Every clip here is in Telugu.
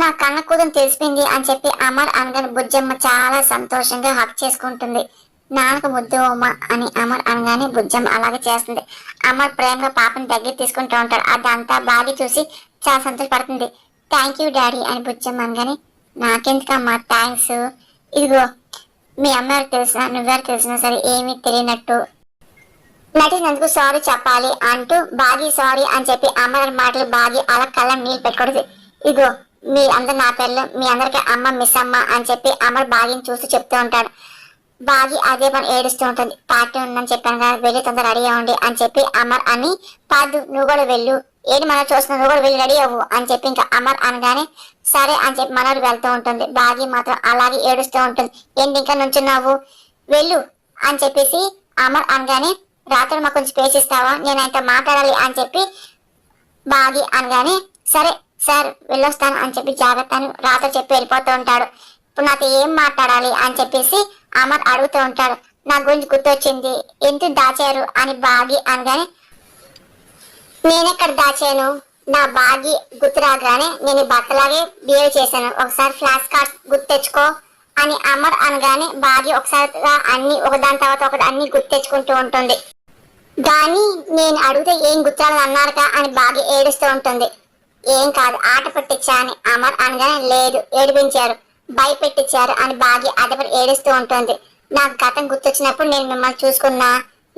నా కన్న కూతురు తెలిసిపోయింది అని చెప్పి అమర్ అనగానే బుజ్జమ్మ చాలా సంతోషంగా హక్ చేసుకుంటుంది. నాన్నకు ముద్దు అమ్మ అని అమర్ అనగానే బుజ్జమ్మ అలాగే చేస్తుంది. అమర్ ప్రేమగా పాపని దగ్గర తీసుకుంటూ ఉంటాడు. అదంతా బాగా చూసి చాలా సంతోషపడుతుంది. థ్యాంక్ యూ డాడీ అని బుజ్జమ్మ అనగానే నాకెందుకమ్మా థ్యాంక్స్, ఇదిగో మీ అమ్మగారికి తెలిసినా నువ్వెవరికి తెలిసినా సరే ఏమీ తెలియనట్టు నటినందుకు సారీ చెప్పాలి అంటూ బాగి సారీ అని చెప్పి అమ్మ మాటలు బాగి అలా కళ్ళ నీళ్ళు పెట్టుకోవద్దు. ఇగో మీ అందరు నా పేర్లు మీ అందరికి అమ్మ మిస్ అమ్మ అని చెప్పి అమర్ బాగిని చూసి చెప్తూ ఉంటాడు. బాగి అదే పని ఏడుస్తూ ఉంటుంది. పార్టీ ఉందని చెప్పాను కదా, వెళ్ళి తొందర రెడీ అవ్వండి అని చెప్పి అమర్ అని పాదు నువ్వు కూడా వెళ్ళు, ఏది మనం చూస్తున్నావు నువ్వు కూడా వెళ్ళి రెడీ అవ్వు అని చెప్పి ఇంకా అమర్ అనగానే సరే అని చెప్పి మనోడు వెళ్తూ ఉంటుంది. బాగి మాత్రం అలాగే ఏడుస్తూ ఉంటుంది. ఏంటి ఇంకా నుంచున్నావు, వెళ్ళు అని చెప్పేసి అమర్ అనగానే రాత్రి మాకు కొంచెం స్పేస్ ఇస్తావా, నేను ఆయనతో మాట్లాడాలి అని చెప్పి బాగి అనగానే సరే సార్ వెళ్ళొస్తాను అని చెప్పి జాగ్రత్త అని రాత్రి చెప్పి వెళ్ళిపోతూ ఉంటాడు. ఇప్పుడు నాతో ఏం మాట్లాడాలి అని చెప్పేసి అమర్ అడుగుతూ ఉంటాడు. నా గురించి గుర్తొచ్చింది, ఎంత దాచారు అని బాగి అనగానే నేనెక్కడ దాచాను, నా బాగి గుర్తు రాగానే నేను భర్తలాగే బిహేవ్ చేశాను, ఒకసారి ఫ్లాష్ కార్డ్స్ గుర్తు తెచ్చుకో అని అమర్ అనగానే బాగి ఒకసారిగా అన్ని ఒకదాని తర్వాత ఒకటి అన్ని గుర్తు తెచ్చుకుంటూ ఉంటుంది. కానీ నేను అడిగితే ఏం గుర్తురాలని అన్నారుగా అని బాగి ఏడుస్తూ ఉంటుంది. ఏం కాదు ఆట పెట్టించా అని అమర్ అనగానే లేదు ఏడిపించారు భయపెట్టించారు అని బాగి అదపడి ఏడుస్తూ ఉంటుంది. నాకు గతం గుర్తొచ్చినప్పుడు నేను మిమ్మల్ని చూసుకున్నా,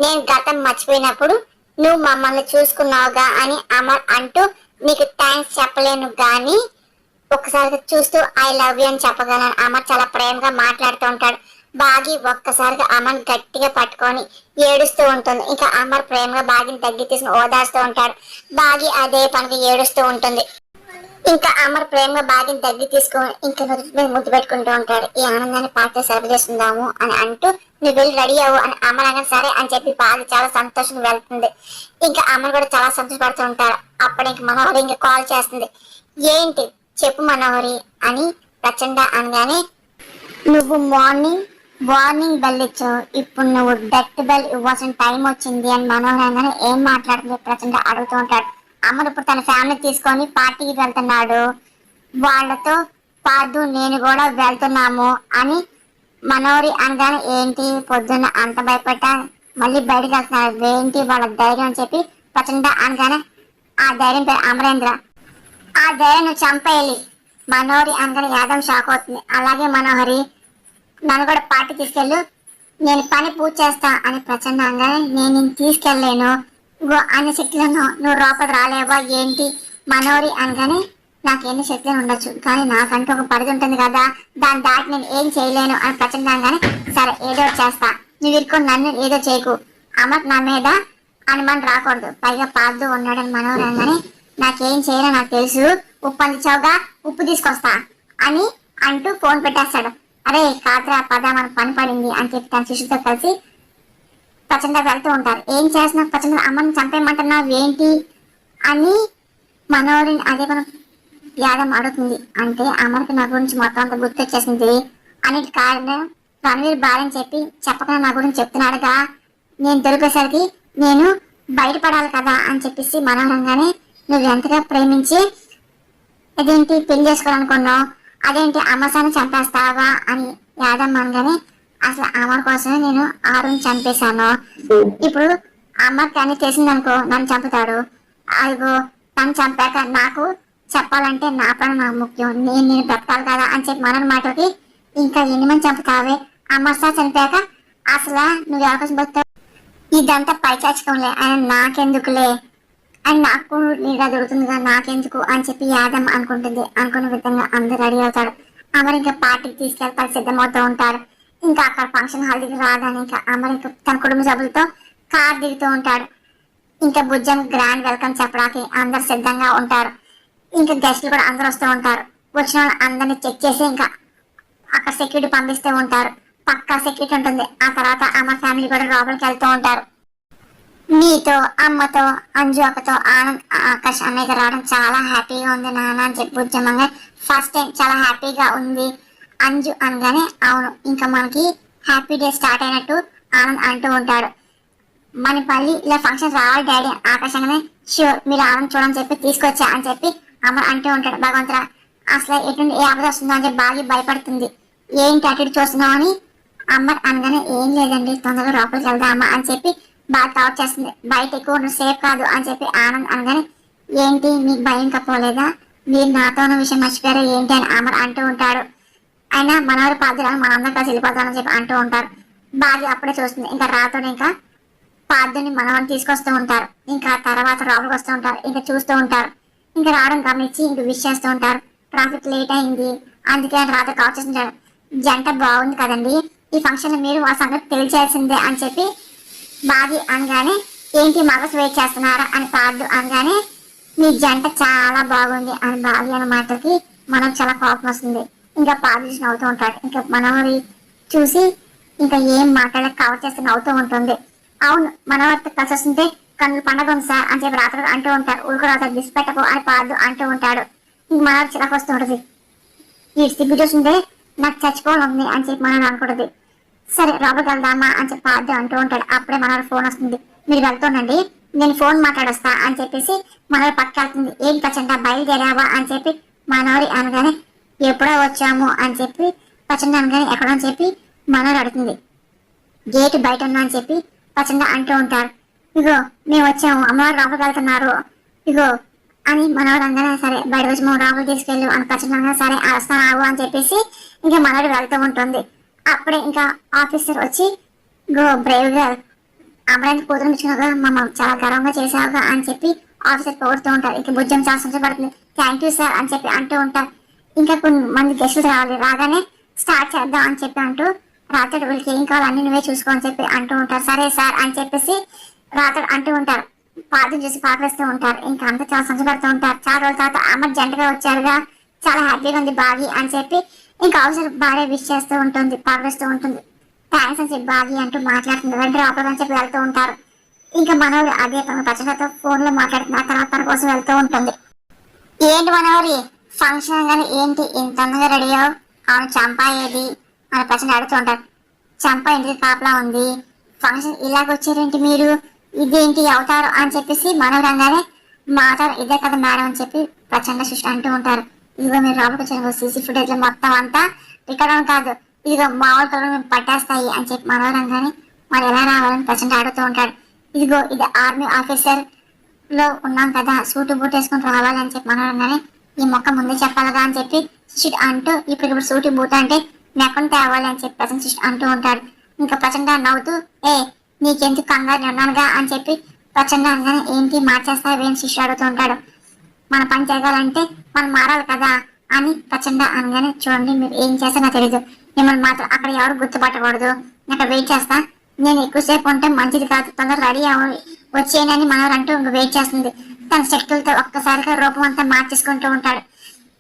నేను గతం మర్చిపోయినప్పుడు నువ్వు మమ్మల్ని చూసుకున్నావుగా అని అమర్ అంటూ నీకు థ్యాంక్స్ చెప్పలేను కానీ ఒక్కసారిగా చూస్తూ ఐ లవ్ యూ అని చెప్పగలను. అమర్ చాలా ప్రేమగా మాట్లాడుతూ ఉంటాడు. బాగి ఒక్కసారిగా అమర్ గట్టిగా పట్టుకొని ఏడుస్తూ ఉంటుంది. ఇంకా అమర్ ప్రేమగా బాగిని దగ్గర తీసుకుని ఓదార్స్తూ ఉంటాడు. బాగి అదే పనికి ఏడుస్తూ ఉంటుంది. ఇంకా అమర్ ప్రేమగా బాగిని దగ్గర తీసుకొని ఇంకా ముద్దు పెట్టుకుంటూ ఉంటాడు. ఈ ఆనందాన్ని పార్టీ సెలబ్రేట్ చేసుకుందాము అని అంటూ నువ్వు వెళ్ళి రెడీ అవ్వు అని అమర్ అనగా సరే అని చెప్పి బాగి చాలా సంతోషంగా వెళ్తుంది. ఇంకా అమర్ కూడా చాలా సంతోషపడుతూ ఉంటాడు. అప్పుడు ఇంక మనోహరి ఇంకా కాల్ చేస్తుంది. ఏంటి చెప్పు మనోహరి అని ప్రచండ అనగానే నువ్వు వార్నింగ్ బెల్ ఇచ్చావు, ఇప్పుడు నువ్వు డెత్ బెల్ ఇవ్వాల్సిన టైం వచ్చింది అని మనోహర్ అనగానే ఏం మాట్లాడుతుంది ప్రచండ అడుగుతూ ఉంటాడు. అమర్ ఇప్పుడు తన ఫ్యామిలీ తీసుకొని పార్టీకి వెళ్తున్నాడు, వాళ్ళతో పాటు నేను కూడా వెళ్తున్నాము అని మనోహరి అనగానే ఏంటి పొద్దున్న అంత భయపడ్డా మళ్ళీ బయటకు వెళ్తున్నారు ఏంటి వాళ్ళ ధైర్యం అని చెప్పి ప్రచండ అనగానే ఆ ధైర్యం పేరు అమరేంద్ర, ఆ ధైర్యం నువ్వు చంపేయాలి మనోహరి అనగానే యాదవ్ షాక్ అవుతుంది. అలాగే మనోహరి నన్ను కూడా పార్టీ తీసుకెళ్ళు, నేను పని పూర్తి చేస్తా అని ప్రచండ అనగానే నేను నిన్ను తీసుకెళ్ళలేను అన్ని శక్తులను నువ్వు లోపల రాలేవా ఏంటి మనోహరి అనగానే నాకు ఎన్ని శక్తులు ఉండొచ్చు కానీ నాకంటూ ఒక పరిధి ఉంటుంది కదా, దాన్ని దాటి నేను ఏం చేయలేను అని ప్రచండ అనగానే సరే ఏదో చేస్తా, నువ్వు ఇరుకొని నన్ను ఏదో చేయకు, అమర్ నా మీద అనుమానం రాకూడదు, పైగా పాదు ఉన్నాడని మనోహరి అనగానే నాకేం చేయాలో నాకు తెలుసు, ఉప్పు అందించావుగా ఉప్పు తీసుకొస్తా అని అంటూ ఫోన్ పెట్టేస్తాడు. అరే కాత్రా పద మనకు పని పడింది అని చెప్పి తన శిష్యుతో కలిసి ప్రచండ వెళ్తూ ఉంటారు. ఏం చేస్తున్నావు ప్రచండ, అమ్మని చంపేయమంటున్నావు ఏంటి అని మనోహరిని అదే పని యాదం అడుగుతుంది. అంటే అమ్మకి నా గురించి మొత్తం అంతా గుర్తొచ్చేసింది, అన్నిటి కారణం రణవీర్ భార్య అని చెప్పి చెప్పకుండా నా గురించి చెప్తున్నాడుగా, నేను దొరికేసరికి నేను బయటపడాలి కదా అని చెప్పేసి మనోహరంగానే నువ్వు ఎంతగా ప్రేమించి అదేంటి పెళ్లి చేసుకోవాలనుకున్నావు, అదేంటి అమ్మసాన్ని చంపేస్తావా అని యాదమ్మ అనగానే అసలు అమర్ కోసమే నేను ఆరుని చంపేశాను, ఇప్పుడు అమ్మకి అన్ని తెలిసిందనుకో నన్ను చంపుతాడు, అదిగో నన్ను చంపాక నాకు చెప్పాలంటే నా ప్రాణం నాకు ముఖ్యం, నేను బ్రతకాలి కదా అని చెప్పి మన మాటకి ఇంకా ఎన్ని మంది చంపుతావే అమ్మసా చనిపోయాక అసలు నువ్వు అవకాశం పోతావు, ఇదంతా పైచాచుకోలే ఆయన నాకెందుకులే అని నాకు నీగా దొరుకుతుందిగా నాకెందుకు అని చెప్పి యాదమ్మ అనుకుంటుంది. అనుకున్న విధంగా అందరు రెడీ అవుతాడు. అమర్ ఇంకా పార్టీకి తీసుకెళ్ళి సిద్ధమవుతూ ఉంటారు. ఇంకా అక్కడ ఫంక్షన్ హాల్ దగ్గర రాగానే ఇంకా అమర్ ఇంకా తన కుటుంబ సభ్యులతో కార్ దిగుతూ ఉంటాడు. ఇంకా బుజ్జం గ్రాండ్ వెల్కమ్ చెప్పడానికి అందరు సిద్ధంగా ఉంటారు. ఇంకా గెస్ట్లు కూడా అందరు వస్తూ ఉంటారు. వచ్చిన వాళ్ళు అందరినీ చెక్ చేసి ఇంకా అక్కడ సెక్యూరిటీ పంపిస్తూ ఉంటారు. పక్కా సెక్యూరిటీ ఉంటుంది. ఆ తర్వాత అమర్ ఫ్యామిలీ కూడా లోపలికి వెళ్తూ ఉంటారు. నీతో అమ్మతో అంజు అక్కతో ఆనంద్ ఆకాష్ అన్నయ్య రావడం చాలా హ్యాపీగా ఉంది నాన్న అని చెప్పి బుజ్జమ్మంగా ఫస్ట్ టైం చాలా హ్యాపీగా ఉంది అంజు అనగానే అవును ఇంకా మనకి హ్యాపీ డే స్టార్ట్ అయినట్టు ఆనంద్ అంటూ ఉంటాడు. మన పల్లి ఇలా ఫంక్షన్ రావాలి డాడీ ఆకాశంగానే షూర్ మీరు ఆనంద్ చూడని చెప్పి తీసుకొచ్చా అని చెప్పి అమర్ అంటూ ఉంటాడు. భగవంతురా అసలు ఎటువంటి ఏ ఆపద వస్తుందో అని చెప్పి బాగా భయపడుతుంది. ఏంటి అటు ఇటు చూస్తున్నావు అని అమ్మ అనగానే ఏం లేదండి తొందరగా లోపలికి వెళ్దామా అని చెప్పి బాగా టార్చ్ చేస్తుంది. బయట ఎక్కువ ఉండడం సేఫ్ కాదు అని చెప్పి ఆనంద్ అనగానే ఏంటి మీకు భయం కప్పలేదా, మీరు నాతో ఉన్న విషయం మర్చిపోయారా ఏంటి అని అమర్ అంటూ ఉంటాడు. అయినా మనవారు పాదురా మనందరం కలిసి వెళ్ళిపోతామని చెప్పి అంటూ ఉంటారు. బాగా అప్పుడే చూస్తుంది. ఇంకా రాతోడు ఇంకా పాదుని మనవారిని తీసుకొస్తూ ఉంటారు. ఇంకా తర్వాత లోపలికి వస్తూ ఉంటారు. ఇంకా చూస్తూ ఉంటారు. ఇంకా రావడం గమనించి ఇంక విష్ చేస్తూ ఉంటారు. ట్రాఫిక్ లేట్ అయింది అందుకే రాత కాల్ చేస్తుంటారు. జంట బాగుంది కదండి, ఈ ఫంక్షన్ లో మీరు ఆ సంగతి తెలిసేయాల్సిందే అని చెప్పి బాగి అనగానే ఏంటి మగస్ వెయిట్ చేస్తున్నారా అని పాదు అనగానే మీ జంట చాలా బాగుంది అని బాగి అన్న మాటకి మనం చాలా కోపం వస్తుంది. ఇంకా పాదు చూసి నవ్వుతూ ఉంటాడు. ఇంకా మనవరి చూసి ఇంకా ఏం మాట్లాడక కవర్ చేస్తే నవ్వుతూ ఉంటుంది. అవును మనవరితో కలిసి వస్తుంటే కన్నులు పండగ ఉంది సార్ అని చెప్పి రాత్రులు అంటూ ఉంటారు. ఊరుకు రాత్రి దిసిపెట్టకు అని పాదు అంటూ ఉంటాడు. ఇంక మనవరి చిరాకు వస్తూ ఉంటుంది. ఈ సిగ్గు చూస్తుంటే నాకు చచ్చిపోవాలని అని చెప్పి మనం అనుకుంటుంది. సరే లోపలికి వెళ్దామా అని చెప్పి పాదు అంటూ ఉంటాడు. అప్పుడే మనవరి ఫోన్ వస్తుంది. మీరు వెళ్తుండండి నేను ఫోన్ మాట్లాడొస్తా అని చెప్పేసి మనవరి పక్క వెళ్తుంది. ఏం పచ్చంట బయలుదేరావా అని చెప్పి మనవరి అనగానే ఎప్పుడో వచ్చాము అని చెప్పి పచ్చండ అనగానే ఎక్కడో అని చెప్పి మనవరి అడుగుతుంది. గేట్ బయట ఉన్నా అని చెప్పి పచ్చండ అంటూ ఉంటారు. ఇగో మేము వచ్చాము అమ్మవారు లోపలికి వెళ్తున్నారు ఇగో అని మనవాడు అనగానే సరే బయట వచ్చి మేము లోపలికి తీసుకెళ్ళు అని పచ్చండ అనగానే సరే వస్తాను అని చెప్పేసి ఇంకా మనవాడు వెళ్తూ ఉంటుంది. అప్పుడే ఇంకా ఆఫీసర్ వచ్చి గో బ్రేవ్ గా అమరానికి కూతురు ఇచ్చినాగా మమ్మల్ని చాలా గర్వంగా చేసావుగా అని చెప్పి ఆఫీసర్ పొగుడుతూ ఉంటారు. ఇంకా భుజం చాలా సంతోషపడుతుంది. థ్యాంక్ యూ సార్ అని చెప్పి అంటూ ఉంటారు. ఇంకా కొన్ని మంది గెస్టులు రావాలి, రాగానే స్టార్ట్ చేద్దాం అని చెప్పి అంటూ రాత్రి వీళ్ళకి ఏం కావాలి అన్ని నువ్వే చూసుకో అని చెప్పి అంటూ ఉంటారు. సరే సార్ అని చెప్పేసి రాత్రి అంటూ ఉంటారు. పాదం చేసి పాటేస్తూ ఉంటారు. ఇంకా అంతా చాలా సంతోషపడుతూ ఉంటారు. చాలా రోజుల తర్వాత అమర్ జంటగా వచ్చారుగా చాలా హ్యాపీగా ఉంది బాగి అని చెప్పి ఇంకా ఆఫీసర్ భార్య విష్ చేస్తూ ఉంటుంది, పాటేస్తూ ఉంటుంది. థ్యాంక్స్ అని చెప్పి బాగి అంటూ మాట్లాడుతుంది. వెంటనే ఆపద అని చెప్పి వెళ్తూ ఉంటారు. ఇంకా మనోడు అదే తన పచ్చడితో ఫోన్ లో మాట్లాడుతున్న తర్వాత తన కోసం వెళ్తూ ఉంటుంది. ఏంటి మనోరి ఫంక్షన్ కానీ ఏంటి ఇంత అందంగా రెడీ అయ్యావు, అవును చంపా ఏది అని పచ్చడి అడుగుతూ ఉంటారు. చంపా ఇంటికి కాపలా ఉంది, ఫంక్షన్ ఇలాగొచ్చారేంటి మీరు, ఇదేంటి అవుతారు అని చెప్పేసి మనోడు అనగానే మాతారు ఇదే కదా మేడం అని చెప్పి ప్రచండ సృష్టి అంటూ ఉంటారు. ఇదిగో మీరు లోపలికి వచ్చారు సీసీ ఫుటేజ్ లో మొత్తం అంతా రికార్డ్ కాదు, ఇదిగో మామూలు కలర్ మేము పట్టేస్తాయి అని చెప్పి మనోడు అనగానే మరి ఎలా రావాలని ప్రచండ అడుగుతూ ఉంటాడు. ఇదిగో ఇది ఆర్మీ ఆఫీసర్ లో ఉన్నాం కదా సూటు బూట్ వేసుకుని రావాలి అని చెప్పి మనగానే ఈ మొక్క ముందే చెప్పాలిగా అని చెప్పి శిష్యుడు అంటూ ఇప్పుడు సూటి బూట్ అంటే నెక్కను తేవాలి అని చెప్పి ప్రచండ శిష్యుడు అంటూ ఉంటాడు. ఇంకా ప్రచండ నవ్వుతూ నీకెందుకు కంగారు ఉన్నానుగా అని చెప్పి ప్రచండ అనగానే ఏంటి మార్చేస్తావేం శిష్యుడు అడుగుతూ ఉంటాడు. మన పని జరగాలంటే మనం మారాలి కదా అని ప్రచండ అనగానే చూడండి మీరు ఏం చేస్తా నాకు తెలీదు, మిమ్మల్ని మాత్రం అక్కడ ఎవరు గుర్తుపట్టకూడదు, అక్కడ వెయిట్ చేస్తా, నేను ఎక్కువసేపు ఉంటే మంచిది కాదు, తొందరగా రెడీ వచ్చేయనని మనవరు అంటూ వెయిట్ చేస్తుంది. తన శక్తులతో ఒక్కసారిగా రూపం అంతా మార్చేసుకుంటూ ఉంటాడు.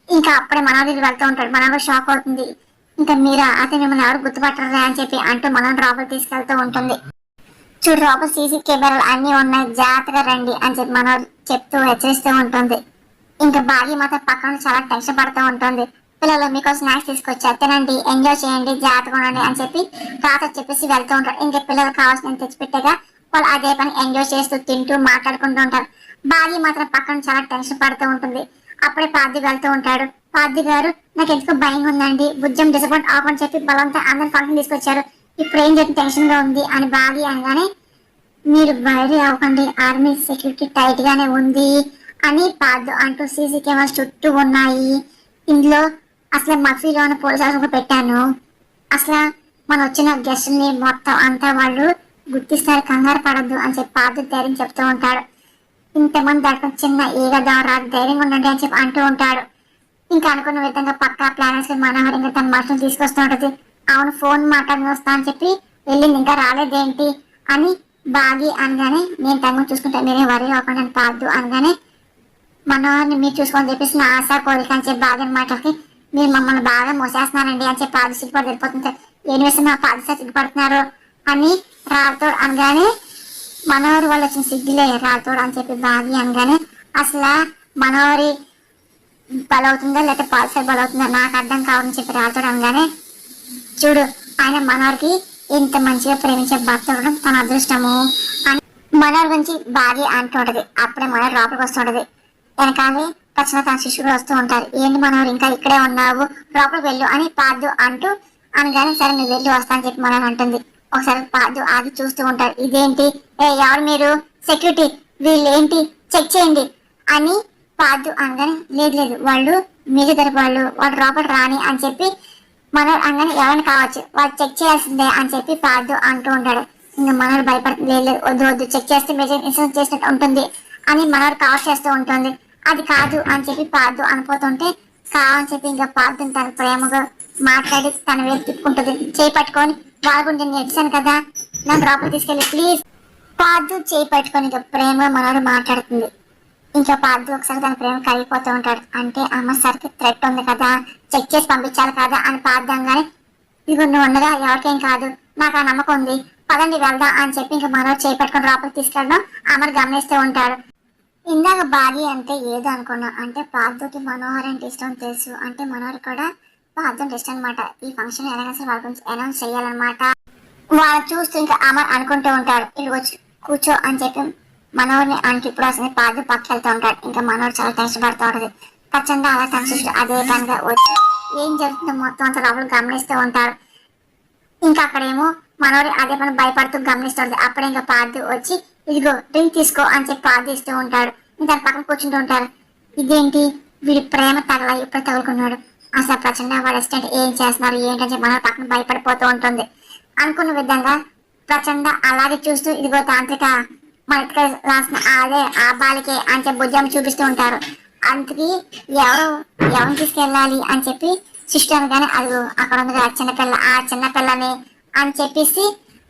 ఇంకా అప్పుడే మనవరి వెళ్తూ ఉంటాడు. మనవరు షాక్ అవుతుంది. ఇంకా మీరా అతను మిమ్మల్ని ఎవరు గుర్తుపట్టరా అని చెప్పి అంటూ మనం లోపల తీసుకెళ్తూ ఉంటుంది. చూడు లోపల సీసీ కెమెరాలు అన్ని ఉన్నాయి జాగ్రత్తగా రండి అని చెప్పి మనవరు చెప్తూ హెచ్చరిస్తూ ఉంటుంది. ఇంకా భాగ్య మాత్రం పక్కన చాలా టెన్షన్ పడుతూ ఉంటుంది. పిల్లలు మీకు స్నాక్స్ తీసుకొచ్చి తినండి, ఎంజాయ్ చేయండి, జాగ్రత్తగా ఉండండి అని చెప్పి తాత చెప్పేసి వెళ్తూ ఉంటారు. ఇంకా పిల్లలు కావాల్సిన తెచ్చిపెట్టగా వాళ్ళు అదే పని ఎంజాయ్ చేస్తూ తింటూ మాట్లాడుకుంటూ ఉంటారు. భాగ్య మాత్రం పక్కన చాలా టెన్షన్ పడుతూ ఉంటుంది. అప్పుడే పార్థి వెళ్తూ ఉంటాడు. పార్థి గారు నాకు ఎందుకు భయం ఉందండి, బుజ్జం డిసప్పాయింట్ అవ్వని చెప్పి బలంతో అందరు ఫంక్షన్ తీసుకొచ్చారు, ఇప్పుడు ఏం చెప్పి టెన్షన్ గా ఉంది అని భాగ్య అనగానే మీరు బయట అవ్వకండి ఆర్మీ సెక్యూరిటీ టైట్ గానే ఉంది అని పార్థు అంటూ సీసీ కెమెరాస్ చుట్టూ ఉన్నాయి, ఇందులో అసలు మఫీలోని పోలీసు పెట్టాను, అసలు మన వచ్చిన గెస్ట్ ని మొత్తం అంతా వాళ్ళు గుర్తిస్తారు, కంగారు పడద్దు అని చెప్పి పార్థు ధైర్యం చెప్తూ ఉంటాడు. ఇంతమంది దాకా చిన్న ఈగ ద్వారా ధైర్యంగా ఉండండి అని చెప్పి అంటూ ఉంటాడు. ఇంకా అనుకున్న విధంగా పక్కా ప్లానర్స్ మనోహర్ ఇంకా తన మనుషులు తీసుకొస్తూ ఉంటుంది. అవును ఫోన్ మాట్లాడి వస్తా అని చెప్పి వెళ్ళింది ఇంకా రాలేదేంటి అని బాగి అనగానే నేను తను చూసుకుంటా మీరే వరి అవ్వకుండా పార్థు అనగానే మనోహర్ని మీరు చూసుకొని చెప్పేసి నా ఆశ కోరిక అని చెప్పి బాగా మాటలకి మీరు మమ్మల్ని బాగా మోసేస్తున్నారండి అని చెప్పి పాది సిగ్గుపడి వెళ్ళిపోతుంటారు. ఏం వేస్తే మా పాది సిగ్గుపడుతున్నారు అని రాతోడు అనగానే మనోహరి వాళ్ళు వచ్చిన సిగ్గులే రాతోడు అని చెప్పి బాగి అనగానే అసలు మనోహరి బలవుతుందా లేకపోతే పాల్సర్ బలవుతుందా నాకు అర్థం కావాలని చెప్పి రాతోడు అనగానే చూడు ఆయన మనోహరికి ఇంత మంచిగా ప్రేమించే భర్త ఉండడం తన అదృష్టము అని మనోహర్ గురించి బాగి అంటూ ఉంటది. అప్పుడే మనోహర్ లోపలికి వస్తుంటది. వెనకాలే తక్షణ తన శిష్యుడు వస్తూ ఉంటారు. ఏంటి మనోడు ఇంకా ఇక్కడే ఉన్నావు, లోపలికి వెళ్ళు అని పాదు అంటూ అనగానే సరే నువ్వు వెళ్ళి వస్తా అని చెప్పి మనోడు అంటుంది. ఒకసారి పాదు ఆగి చూస్తూ ఉంటాడు. ఇదేంటి, ఎవరు మీరు, సెక్యూరిటీ, వీళ్ళు ఏంటి చెక్ చేయండి అని పాదు అనగానే లేదు లేదు వాళ్ళు మీకు తరపు వాళ్ళు లోపల రాని అని చెప్పి మనోడు అనగానే ఎవరిని కావచ్చు వాళ్ళు చెక్ చేయాల్సిందే అని చెప్పి పాదు అంటూ ఉంటాడు. ఇంకా మనోడు భయపడుతుంది. లేదు వద్దు వద్దు చెక్ చేస్తే మేజర్ ఇన్సూరెన్స్ చేసినట్టు ఉంటుంది అని మనోడు కవర్ చేస్తూ ఉంటుంది. అది కాదు అని చెప్పి పాదు అనిపోతుంటే కావని చెప్పి ఇంకా పాదు తన ప్రేమగా మాట్లాడి తన వేలు తిప్పుకుంటుంది. చేయి పట్టుకొని వాళ్ళకుంటే నేను ఎడ్చాను కదా నన్ను లోపల తీసుకెళ్ళి ప్లీజ్. పాదు చేయి పట్టుకొని ఇంకా ప్రేమగా మనోడు మాట్లాడుతుంది. ఇంకా పాదు ఒకసారి తన ప్రేమ కరిగిపోతూ ఉంటాడు. అంటే అమ్మ సరికి థ్రెట్ ఉంది కదా చెక్ చేసి పంపించాలి కదా అని పాదంగానే ఇదిగో నువ్వు ఉండగా ఎవరికేం కాదు నాకు ఆ నమ్మకం ఉంది పదండి వెళ్దాం అని చెప్పి ఇంకా మనోడు చేయి పట్టుకొని లోపలికి తీసుకెళ్ళడం అమర్ గమనిస్తూ ఉంటాడు. ఇందాక భార్య అంటే ఏదో అనుకున్నాం, అంటే పాదుకి మనోహర్ అంటే ఇష్టం తెలుసు, అంటే మనోహర్ కూడా పాదు అంటే ఇష్టం అనమాట. ఈ ఫంక్షన్ ఎలాగైనా వాళ్ళ గురించి అనౌన్స్ చేయాలన్నమాట. వాళ్ళు చూస్తూ ఇంకా అమర్ అనుకుంటూ ఉంటాడు ఇల్లు వచ్చి కూర్చో అని చెప్పి మనోహర్ని అంటే ఇప్పుడు అసలు పాదు పక్కకి వెళ్తూ ఉంటాడు. ఇంకా మనోహర్ చాలా టెన్షన్ పడుతూ ఉంటుంది. ఖచ్చితంగా అలా టెన్షన్ అదే పనిగా వచ్చి ఏం జరుగుతుందో మొత్తం అంతా లోపల గమనిస్తూ ఉంటారు. ఇంకా అక్కడేమో మనోడి అదే పని భయపడుతూ గమనిస్తుంది. అప్పుడే ఇంకా పాదు వచ్చి ఇదిగో డ్రింక్ తీసుకో అని చెప్పి పాదు ఇస్తూ ఉంటాడు. ఇంకా పక్కన కూర్చుంటూ ఉంటారు. ఇదేంటి వీడి ప్రేమ తగల ఇప్పుడు తగులుకున్నాడు, అసలు ప్రచండ వాడు అసిస్టెంట్ ఏం చేస్తున్నారు ఏంటని చెప్పి మనోడి పక్కన భయపడిపోతూ ఉంటుంది. అనుకున్న విధంగా ప్రచండ అలాగే చూస్తూ ఇదిగో తాంత్రిక మనకి రాసిన అదే ఆ బాలికే అని చెప్పి భుజం చూపిస్తూ ఉంటారు. అందుకే ఎవరిని తీసుకెళ్ళాలి అని చెప్పి సిస్టర్ గానే అది అక్కడ ఉంది కదా చిన్నపిల్ల ఆ చిన్నపిల్లని అని చెప్పేసి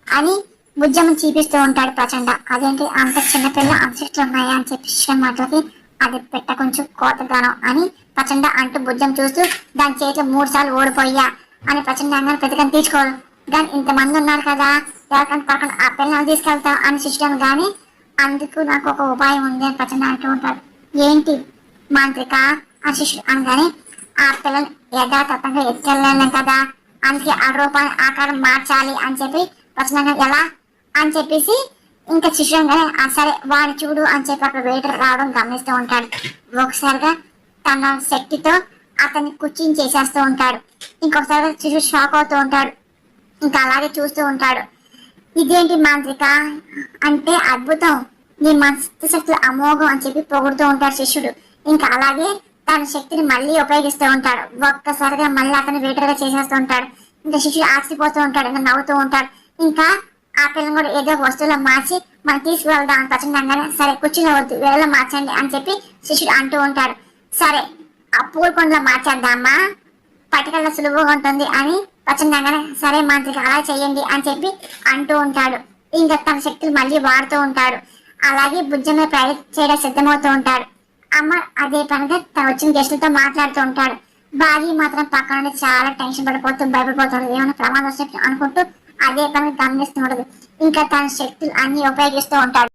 అని భుజం చూపిస్తూ ఉంటాడు ప్రచండ. అదేంటి అంత చిన్నపిల్ల అంత సిస్టర్ ఉన్నాయా అని చెప్పి సిస్టర్ మాటలకి అది పెట్ట కొంచెం కోతగానం అని ప్రచండ అంటూ భుజం చూస్తూ దాని చేతిలో 3 సార్లు ఓడిపోయా అని ప్రచండ అంగానే ప్రతికని తీసుకోవాలి కానీ ఇంతమంది ఉన్నారు కదా ఎవరికంటే పక్కన ఆ పిల్లలు తీసుకెళ్తాం అని సిస్టర్ గానీ అందుకు నాకు ఒక ఉపాయం ఉంది అని ప్రచండ అంటూ ఉంటాడు. ఏంటి మాంత్రిక ఆ శిష్యుడు అనగానే ఆ పిల్లలు యథాతథంగా ఎత్తుకెళ్ళాను కదా అందుకే ఆ రూపాన్ని ఆకారం మార్చాలి అని చెప్పి ప్రచండంగా ఎలా అని చెప్పేసి ఇంకా శిష్యుడుగానే సరే వాడిని చూడు అని చెప్పి అక్కడ వెయిటర్ రావడం గమనిస్తూ ఉంటాడు. ఒకసారిగా తన శక్తితో అతన్ని కుర్చీని చేసేస్తూ ఉంటాడు. ఇంకొకసారి శిష్యుడు షాక్ అవుతూ ఉంటాడు. ఇంకా అలాగే చూస్తూ ఉంటాడు. ఇదేంటి మాంత్రిక అంటే అద్భుతం, నీ మనసు శక్తులు అమోఘం అని చెప్పి పొగుడుతూ ఉంటాడు శిష్యుడు. ఇంకా అలాగే తన శక్తిని మళ్ళీ ఉపయోగిస్తూ ఉంటాడు. ఒక్కసారిగా మళ్ళీ అతను వేటర్గా చేసేస్తూ ఉంటాడు. ఇంకా శిష్యుడు ఆశ్చర్యపోతూ ఉంటాడు, ఇంకా నవ్వుతూ ఉంటాడు. ఇంకా ఆ పిల్లని కూడా ఏదో వస్తువులో మార్చి మనం తీసుకువెళ్దాం అని ప్రచండంగానే సరే కుర్చీలో వద్దు వేళలో మార్చండి అని చెప్పి శిష్యుడు అంటూ ఉంటాడు. సరే ఆ పూలకొండలో మార్చేద్దామా పట్టుకెళ్ళ సులువుగా ఉంటుంది అని ప్రచండంగానే సరే మాంత్రిక అలా చెయ్యండి అని చెప్పి అంటూ ఉంటాడు. ఇంకా తన శక్తులు మళ్ళీ వాడుతూ ఉంటాడు. అలాగే భుజం మీద ప్రయోగం చేయడం సిద్ధమవుతూ ఉంటాడు. అమ్మ అదే పనిగా తను వచ్చిన గెస్టులతో మాట్లాడుతూ ఉంటాడు. భార్య మాత్రం పక్కన నుండి చాలా టెన్షన్ పడిపోతూ భయపడిపోతాడు. ఏమైనా ప్రమాదం అనుకుంటూ అదే పని గమనిస్తూ ఉండదు. ఇంకా తన శక్తులు అన్ని ఉపయోగిస్తూ ఉంటాడు.